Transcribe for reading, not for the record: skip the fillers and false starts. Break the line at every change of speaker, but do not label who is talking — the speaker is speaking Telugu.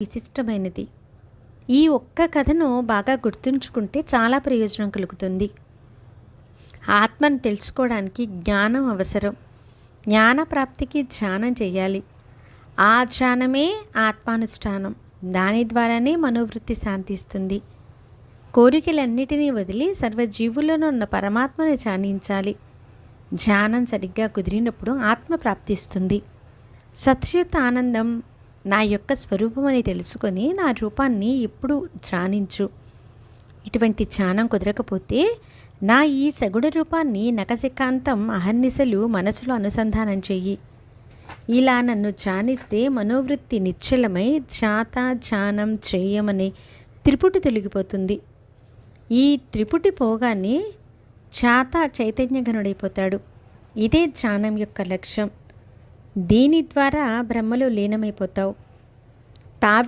విశిష్టమైనది. ఈ ఒక్క కథను బాగా గుర్తుంచుకుంటే చాలా ప్రయోజనం కలుగుతుంది. ఆత్మను తెలుసుకోవడానికి జ్ఞానం అవసరం. జ్ఞాన ప్రాప్తికి ధ్యానం చేయాలి. ఆ ధ్యానమే ఆత్మానుష్ఠానం. దాని ద్వారానే మనోవృత్తి శాంతిస్తుంది. కోరికలన్నిటినీ వదిలి సర్వజీవులను ఉన్న పరమాత్మని ధ్యానించాలి. ధ్యానం సరిగ్గా కుదిరినప్పుడు ఆత్మ ప్రాప్తిస్తుంది. సత్యత ఆనందం నా యొక్క స్వరూపమని తెలుసుకొని నా రూపాన్ని ఎప్పుడు ధ్యానించు. ఇటువంటి ధ్యానం కుదరకపోతే నా ఈ సగుణ రూపాన్ని నఖశిఖాంతం అహర్నిశలు మనసులో అనుసంధానం చెయ్యి. ఇలా నన్ను ధ్యానిస్తే మనోవృత్తి నిశ్చలమై ధ్యానం చేయమనే త్రిపుటి తొలగిపోతుంది. ఈ త్రిపుటి పోగానే చైతన్యఘనుడైపోతాడు. ఇదే ధ్యానం యొక్క లక్ష్యం. దీని ద్వారా బ్రహ్మలో లీనమైపోతావు. తాబే